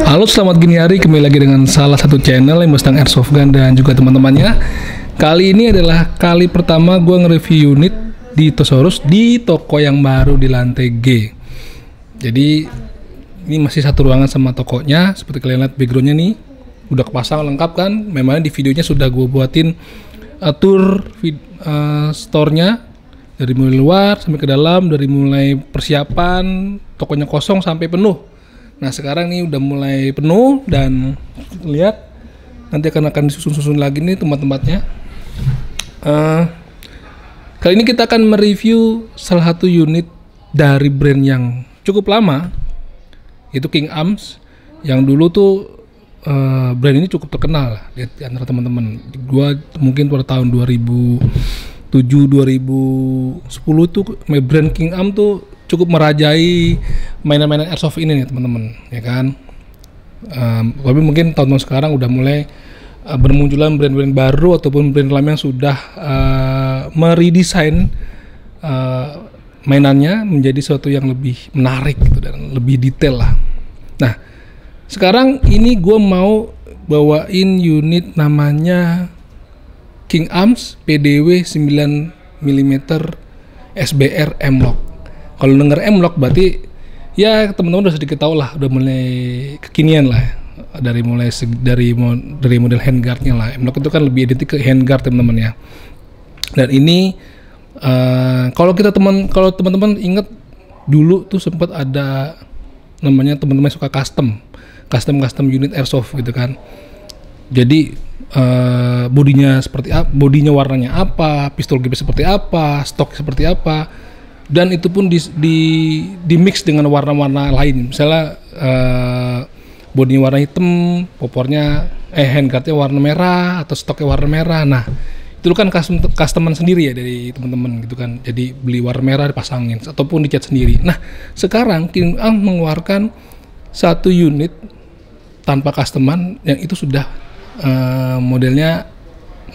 Halo, selamat gini hari, kembali lagi dengan salah satu channel yang Mustang Airsoft Gun dan juga teman-temannya. Kali ini adalah kali pertama gue nge-review unit di Tosaurus di toko yang baru di lantai G. Jadi ini masih satu ruangan sama tokonya. Seperti kalian lihat backgroundnya nih, udah kepasang lengkap kan. Memangnya di videonya sudah gue buatin tour store-nya dari mulai luar sampai ke dalam, dari mulai persiapan tokonya kosong sampai penuh. Nah sekarang nih udah mulai penuh dan lihat nanti akan disusun-susun lagi nih tempat-tempatnya. Kali ini kita akan mereview salah satu unit dari brand yang cukup lama, yaitu King Arms, yang dulu tuh brand ini cukup terkenal lah di antara teman-teman. Gua mungkin pada tahun 2007-2010 tuh brand King Arms tuh cukup merajai mainan-mainan airsoft ini nih teman-teman, ya kan. Tapi mungkin tahun-tahun sekarang udah mulai bermunculan brand-brand baru ataupun brand lama yang sudah meredesain mainannya menjadi sesuatu yang lebih menarik gitu, dan lebih detail lah. Nah sekarang ini gue mau bawain unit namanya King Arms PDW 9 mm SBR M-Lock. Kalau denger M-Lock berarti ya teman-teman udah sedikit tahu lah, udah mulai kekinian lah, dari model handguardnya lah. M-Lock itu kan lebih identik ke handguard teman-teman ya. Dan ini kalau teman-teman ingat dulu tuh sempat ada namanya teman-teman suka custom unit airsoft gitu kan. Jadi bodinya seperti apa, bodinya warnanya apa, pistol grip seperti apa, stok seperti apa, dan itu pun di mix dengan warna-warna lain. Misalnya bodinya warna hitam, popornya handguardnya warna merah atau stoknya warna merah. Nah itu kan customan sendiri ya dari teman-teman gitu kan. Jadi beli warna merah dipasangin ataupun dicat sendiri. Nah sekarang King Arms mengeluarkan satu unit tanpa customan yang itu sudah modelnya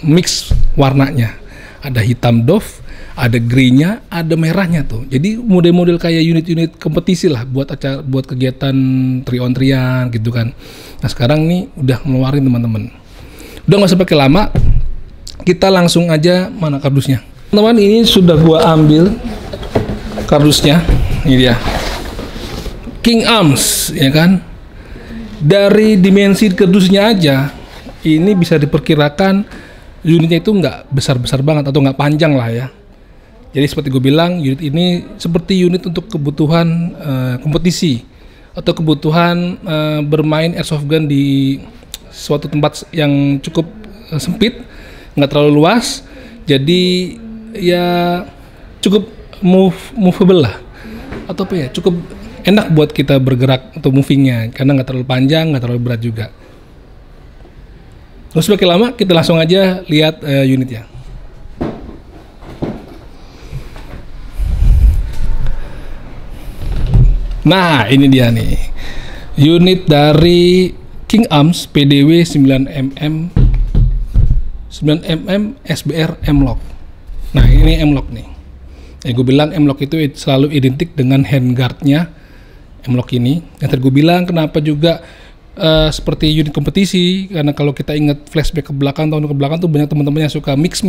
mix warnanya. Ada hitam doff, ada grey-nya, ada merahnya tuh. Jadi model-model kayak unit-unit kompetisi lah buat kegiatan 3-on-3 gitu kan. Nah sekarang nih udah ngeluarin teman-teman. Udah nggak usah pakai lama, kita langsung aja mana kardusnya. Teman-teman, ini sudah gua ambil kardusnya. Ini dia. King Arms, ya kan. Dari dimensi kardusnya aja, ini bisa diperkirakan unitnya itu nggak besar-besar banget atau nggak panjang lah ya. Jadi seperti gue bilang, unit ini seperti unit untuk kebutuhan kompetisi atau kebutuhan bermain airsoft gun di suatu tempat yang cukup sempit, nggak terlalu luas. Jadi ya cukup movable lah, atau apa ya, cukup enak buat kita bergerak atau movingnya karena nggak terlalu panjang, nggak terlalu berat juga. Terus pakai lama, kita langsung aja lihat unitnya. Nah ini dia nih unit dari King Arms PDW 9mm SBR M-Lock. Nah ini M-Lock nih. Gue bilang M-Lock itu selalu identik dengan handguardnya M-Lock ini. Yang tadi gue bilang kenapa juga seperti unit kompetisi, karena kalau kita ingat flashback ke belakang, tahun ke belakang tuh banyak teman-teman yang suka mix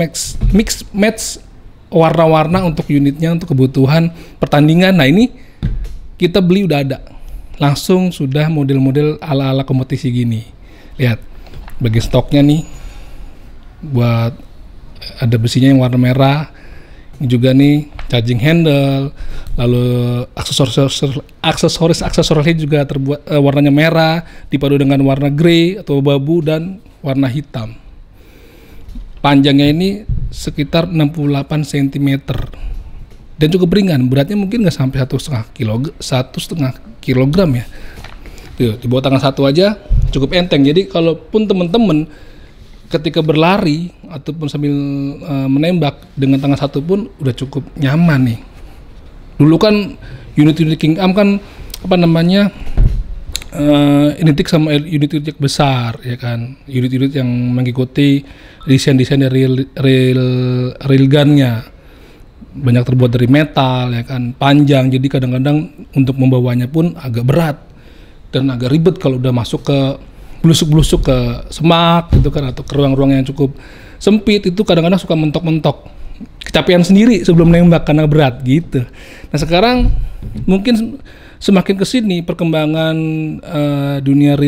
match warna-warna untuk unitnya untuk kebutuhan pertandingan. Nah ini kita beli udah ada, langsung sudah model-model ala-ala kompetisi gini. Lihat bagian stoknya nih, buat ada besinya yang warna merah. Ini juga nih charging handle, lalu aksesorisnya juga terbuat warnanya merah dipadu dengan warna grey atau babu dan warna hitam. Panjangnya ini sekitar 68 cm dan cukup ringan, beratnya mungkin nggak sampai 1,5 kilogram ya. Tuh, di bawah tangan satu aja cukup enteng. Jadi kalaupun teman-teman ketika berlari ataupun sambil menembak dengan tangan satu pun udah cukup nyaman nih. Dulu kan unit-unit King Arms kan identik sama unit-unit besar ya kan, unit-unit yang mengikuti desain-desain dari railgunnya, banyak terbuat dari metal ya kan, panjang, jadi kadang-kadang untuk membawanya pun agak berat. dan agak ribet kalau udah masuk ke blusuk-blusuk ke semak gitu kan, atau ke ruang-ruang yang cukup sempit, itu kadang-kadang suka mentok-mentok, kecapean sendiri sebelum nembak karena berat gitu. Nah sekarang mungkin semakin kesini perkembangan dunia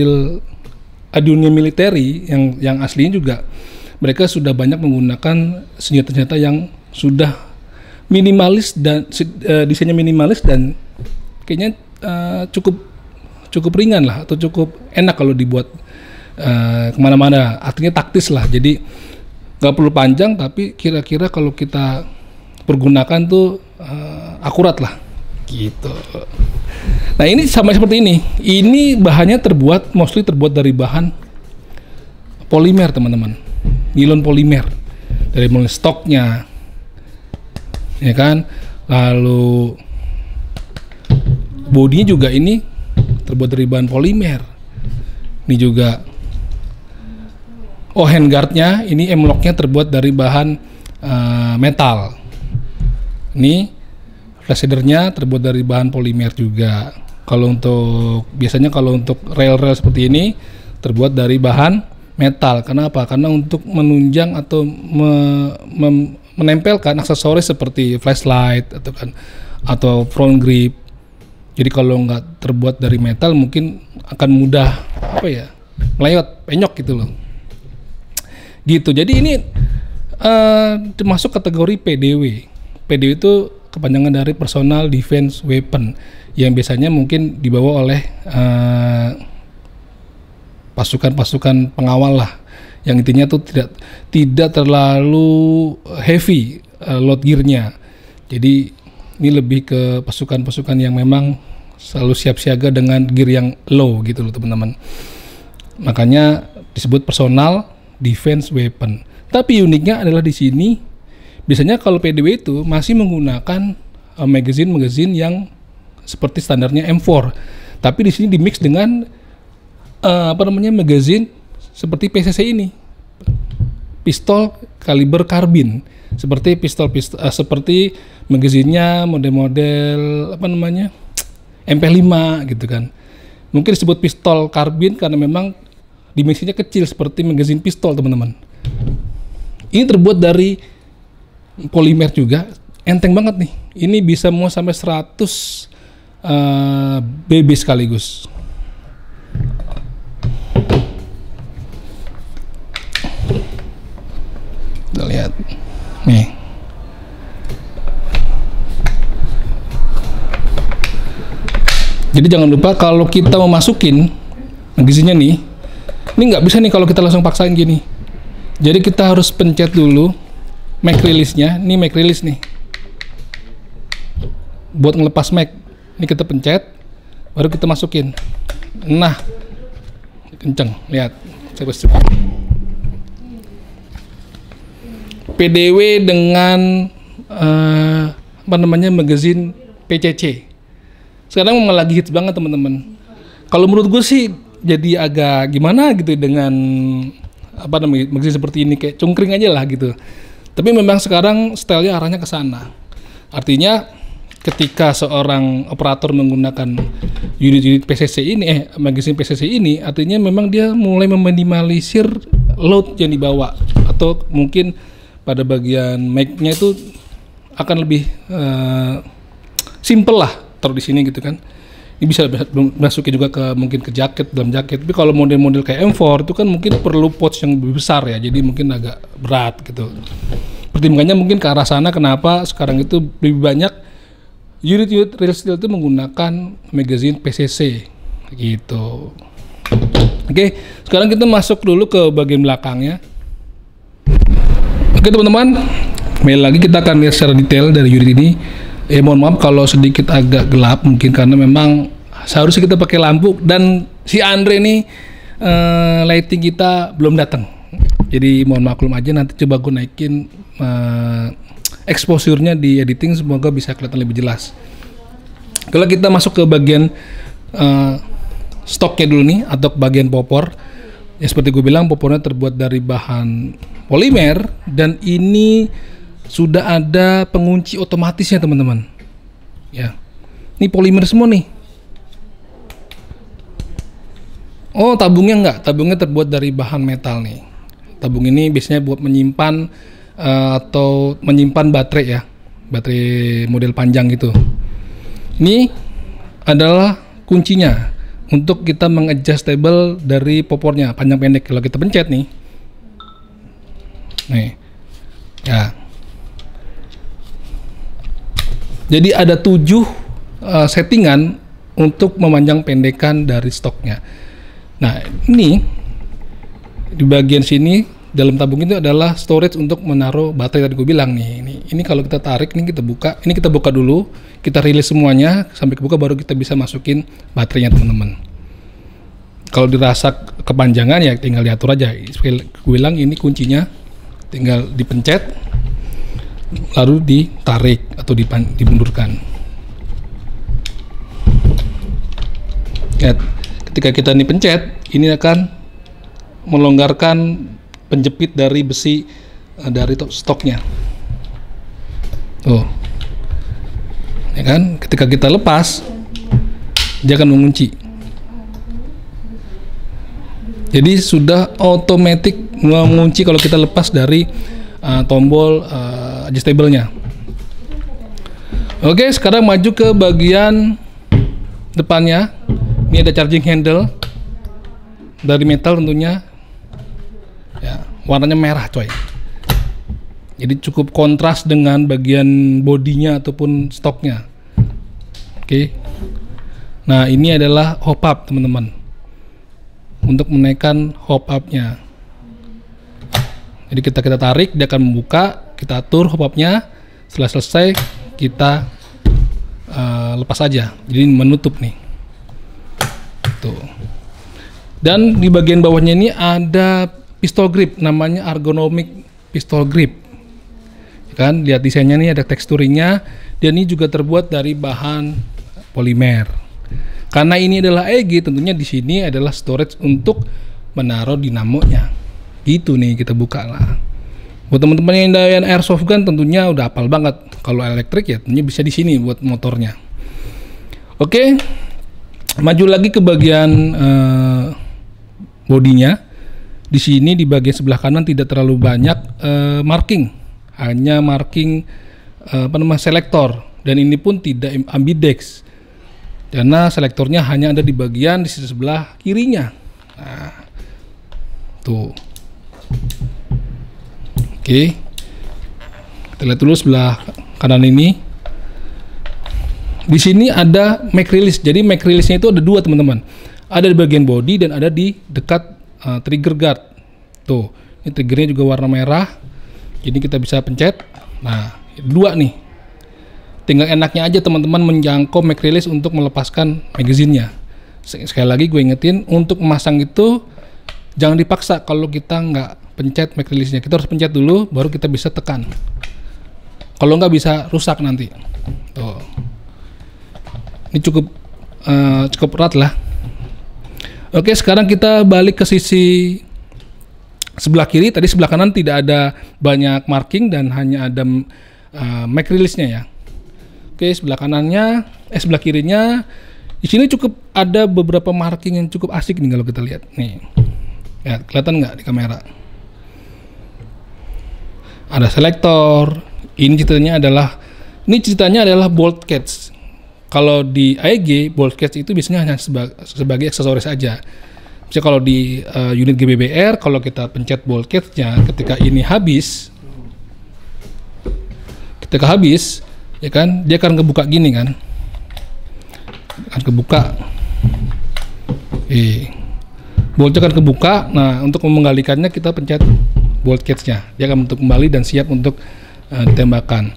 militeri yang aslinya juga mereka sudah banyak menggunakan senjata-senjata yang sudah minimalis dan desainnya minimalis dan kayaknya cukup ringan lah, atau cukup enak kalau dibuat kemana-mana, artinya taktis lah. Jadi nggak perlu panjang, tapi kira-kira kalau kita pergunakan tuh akurat lah gitu. Nah ini sama seperti ini bahannya mostly terbuat dari bahan polimer teman-teman, nilon polimer, dari mulai stoknya ya kan, lalu bodinya juga ini terbuat dari bahan polimer. Ini juga handguardnya, ini M-locknya terbuat dari bahan metal. Ini flash shadernya terbuat dari bahan polimer juga. Biasanya kalau untuk rail-rail seperti ini terbuat dari bahan metal. Kenapa? Karena untuk menunjang atau menempelkan aksesoris seperti flashlight atau front grip. Jadi kalau nggak terbuat dari metal mungkin akan mudah melewat, penyok gitu loh. Gitu. Jadi ini termasuk kategori PDW. PDW itu kepanjangan dari Personal Defense Weapon, yang biasanya mungkin dibawa oleh pasukan-pasukan pengawal lah, yang intinya tuh tidak terlalu heavy load gearnya. Jadi ini lebih ke pasukan-pasukan yang memang selalu siap siaga dengan gear yang low gitu loh teman-teman. Makanya disebut Personal Defense Weapon. Tapi uniknya adalah di sini biasanya kalau PDW itu masih menggunakan magazine yang seperti standarnya M4. Tapi di sini dimix dengan magazine seperti PCC ini, pistol kaliber karbin, seperti seperti magazinnya model-model MP5 gitu kan. Mungkin disebut pistol karbin karena memang dimensinya kecil seperti magazin pistol teman-teman. Ini terbuat dari polimer juga, enteng banget nih. Ini bisa mau sampai 100 BB sekaligus. Kita lihat nih. Jadi jangan lupa kalau kita mau masukin magazinnya nih, ini nggak bisa nih kalau kita langsung paksain gini. Jadi kita harus pencet dulu mag release-nya. Ini mag release nih, buat ngelepas mag. Ini kita pencet, baru kita masukin. Nah, kenceng, lihat. PDW dengan magazin PCC. Sekarang memang lagi hits banget teman-teman. Kalau menurut gue sih jadi agak gimana gitu dengan magazin seperti ini, kayak cungkring aja lah gitu. Tapi memang sekarang stylenya arahnya ke sana. Artinya ketika seorang operator menggunakan unit-unit PCC ini, magazin PCC ini, artinya memang dia mulai meminimalisir load yang dibawa, atau mungkin pada bagian mag-nya itu akan lebih simple lah, taruh di sini gitu kan. Ini bisa masukin juga mungkin ke jaket, dalam jaket. Tapi kalau model-model kayak M4 itu kan mungkin perlu pouch yang lebih besar ya, jadi mungkin agak berat gitu. Pertimbangannya mungkin ke arah sana, kenapa sekarang itu lebih banyak unit-unit real steel itu menggunakan magazine PCC gitu. Oke, sekarang kita masuk dulu ke bagian belakangnya. Oke teman-teman, kembali lagi kita akan lihat secara detail dari unit ini. Mohon maaf kalau sedikit agak gelap, mungkin karena memang seharusnya kita pakai lampu dan si Andre nih lighting kita belum datang. Jadi mohon maklum aja, nanti coba gue naikin exposure-nya di editing, semoga bisa kelihatan lebih jelas. Kalau kita masuk ke bagian stoknya dulu nih, atau bagian popor. Ya seperti gue bilang, popornya terbuat dari bahan polimer, dan ini sudah ada pengunci otomatisnya teman-teman. Ya, ini polimer semua nih. Oh, tabungnya enggak, tabungnya terbuat dari bahan metal nih. Tabung ini biasanya buat menyimpan atau menyimpan baterai ya, baterai model panjang gitu. Ini adalah kuncinya untuk kita mengadjustable dari popornya panjang pendek. Kalau kita pencet nih, ya. Jadi ada 7 settingan untuk memanjang pendekan dari stoknya. Nah, ini di bagian sini dalam tabung itu adalah storage untuk menaruh baterai tadi gue bilang nih. Ini kalau kita tarik nih, kita buka. Ini kita buka dulu, kita rilis semuanya sampai kebuka, baru kita bisa masukin baterainya teman-teman. Kalau dirasa kepanjangan ya tinggal diatur aja. Gue bilang ini kuncinya, tinggal dipencet lalu ditarik atau dimundurkan. Ya, ketika kita ini pencet, ini akan melonggarkan penjepit dari besi dari stoknya. Tuh, ya kan? Ketika kita lepas, dia akan mengunci. Jadi sudah otomatis mengunci kalau kita lepas dari tombol adjustable-nya. Oke, sekarang maju ke bagian depannya. Ini ada charging handle dari metal tentunya. Ya, warnanya merah coy. Jadi cukup kontras dengan bagian bodinya ataupun stoknya. Oke. Nah, ini adalah hop up teman-teman. Untuk menaikkan hop up-nya. Jadi kita tarik, dia akan membuka, kita atur hop up-nya. Setelah selesai, kita lepas aja. Jadi menutup nih. Tuh. Dan di bagian bawahnya ini ada pistol grip, namanya ergonomic pistol grip. Kan, lihat desainnya nih, ada teksturnya. Dan ini juga terbuat dari bahan polimer. Karena ini adalah EG, tentunya di sini adalah storage untuk menaruh dinamonya. Gitu nih, kita buka lah. Buat teman-teman yang doyan airsoft gun tentunya udah hafal banget. Kalau elektrik ya tentunya bisa di sini buat motornya. Oke, maju lagi ke bagian bodinya. Di sini di bagian sebelah kanan tidak terlalu banyak marking, hanya marking selektor, dan ini pun tidak ambidex karena selektornya hanya ada di bagian di sisi sebelah kirinya. Nah, tuh. Oke, kita lihat dulu sebelah kanan ini. Di sini ada mag release. Jadi mag release-nya itu ada 2 teman-teman. Ada di bagian body dan ada di dekat trigger guard. Tuh, ini triggernya juga warna merah. Jadi kita bisa pencet. Nah, 2 nih. Tinggal enaknya aja teman-teman menjangkau mag release untuk melepaskan magazinnya. Sekali lagi gue ingetin, untuk memasang itu jangan dipaksa. Kalau kita nggak pencet mag release-nya, kita harus pencet dulu, baru kita bisa tekan. Kalau nggak bisa rusak nanti. Tuh. Ini cukup erat lah. Oke, sekarang kita balik ke sisi sebelah kiri. Tadi sebelah kanan tidak ada banyak marking dan hanya ada mag release-nya ya. Oke, sebelah kanannya, sebelah kirinya, di sini cukup ada beberapa marking yang cukup asik nih kalau kita lihat. Nih, ya, kelihatan nggak di kamera? Ada selektor. Ini ceritanya adalah bolt catch. Kalau di AEG, bolt catch itu biasanya hanya sebagai aksesoris saja. Misalnya kalau di unit GBBR, kalau kita pencet bolt catch-nya, ketika ini habis, ya kan, dia akan kebuka gini kan, akan kebuka, boltnya akan kebuka. Nah, untuk menggalikannya kita pencet bolt catch-nya, dia akan untuk kembali dan siap untuk ditembakkan.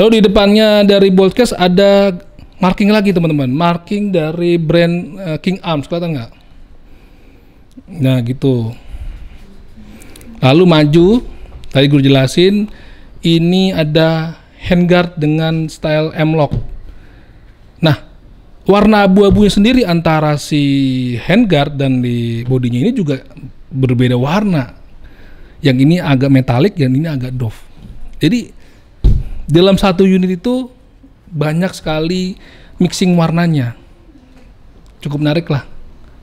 Lalu di depannya dari bolt catch ada marking lagi teman-teman, marking dari brand King Arms, kelihatan nggak? Nah gitu. Lalu maju, tadi gue jelasin, ini ada handguard dengan style M-lock. Nah, warna abu-abunya sendiri antara si handguard dan di bodinya ini juga berbeda warna. Yang ini agak metalik, yang ini agak doff. Jadi dalam satu unit itu banyak sekali mixing warnanya. Cukup menarik lah.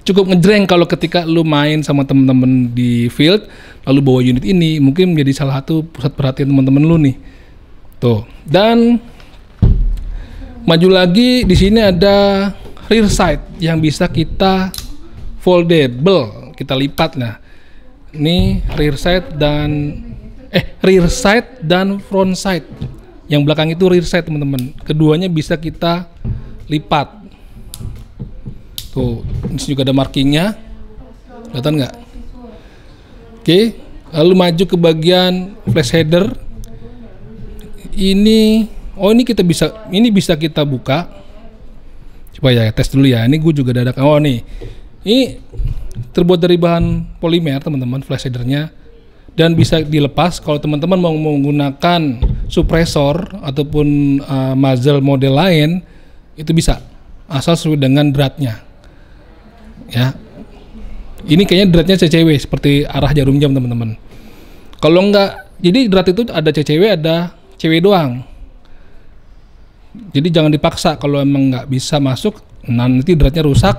cukup ngejreng kalau ketika lu main sama temen-temen di field lalu bawa unit ini, mungkin menjadi salah satu pusat perhatian teman-teman lu nih. Tuh. Dan maju lagi di sini ada rear sight yang bisa kita foldable, kita lipat. Nah, ini rear sight dan front sight. Yang belakang itu rear sight, teman-teman. Keduanya bisa kita lipat. Tuh, ini juga ada markingnya. Kelihatan nggak? Oke, lalu maju ke bagian flash header. Ini bisa kita buka. Coba ya, tes dulu ya. Ini gue juga ada. Oh nih, ini terbuat dari bahan polimer, teman-teman, flash headernya. Dan bisa dilepas kalau teman-teman mau menggunakan suppressor ataupun muzzle model lain, itu bisa, asal sesuai dengan dratnya. Ya, ini kayaknya dratnya CCW seperti arah jarum jam, teman-teman. Kalau enggak, jadi drat itu ada CCW, ada CW doang. Jadi jangan dipaksa kalau emang nggak bisa masuk, nanti dratnya rusak,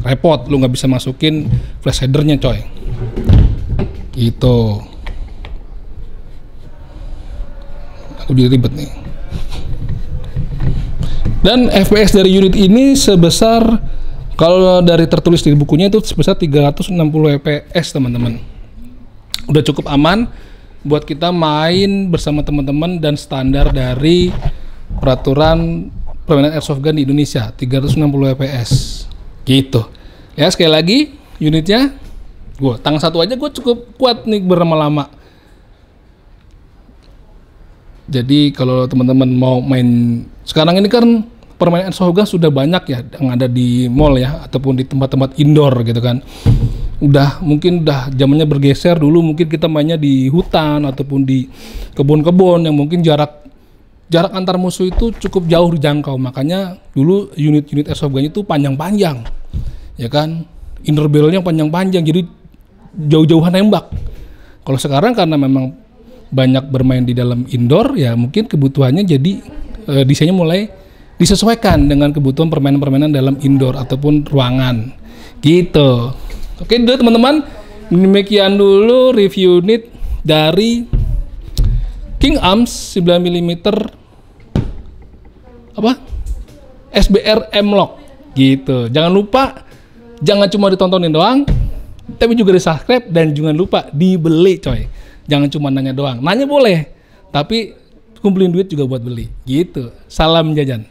repot, lu nggak bisa masukin flash headernya, coy. Gitu. Aku jadi ribet nih. Dan FPS dari unit ini sebesar, kalau dari tertulis di bukunya itu sebesar 360 fps, teman-teman. Udah cukup aman buat kita main bersama teman-teman dan standar dari peraturan permainan airsoft gun di Indonesia, 360 fps. Gitu. Ya, sekali lagi unitnya tangan satu aja gue cukup kuat nih berlama-lama. Jadi kalau teman-teman mau main sekarang ini kan permainan airsoft gun sudah banyak ya yang ada di mall ya ataupun di tempat-tempat indoor gitu kan. Mungkin zamannya bergeser. Dulu mungkin kita mainnya di hutan ataupun di kebun-kebun yang mungkin jarak antar musuh itu cukup jauh dijangkau. Makanya dulu unit-unit airsoft gun itu panjang-panjang. Ya kan? Inner barrelnya panjang-panjang, jadi jauh-jauhan nembak. Kalau sekarang karena memang banyak bermain di dalam indoor, ya mungkin kebutuhannya jadi desainnya mulai disesuaikan dengan kebutuhan permainan-permainan dalam indoor ataupun ruangan. Gitu. Oke dulu teman-teman, demikian dulu review unit dari King Arms 9mm SBR M-Lock. Gitu. Jangan lupa, jangan cuma ditontonin doang, tapi juga di subscribe dan jangan lupa dibeli, coy. Jangan cuma nanya doang. Nanya boleh, tapi kumpulin duit juga buat beli. Gitu. Salam jajan.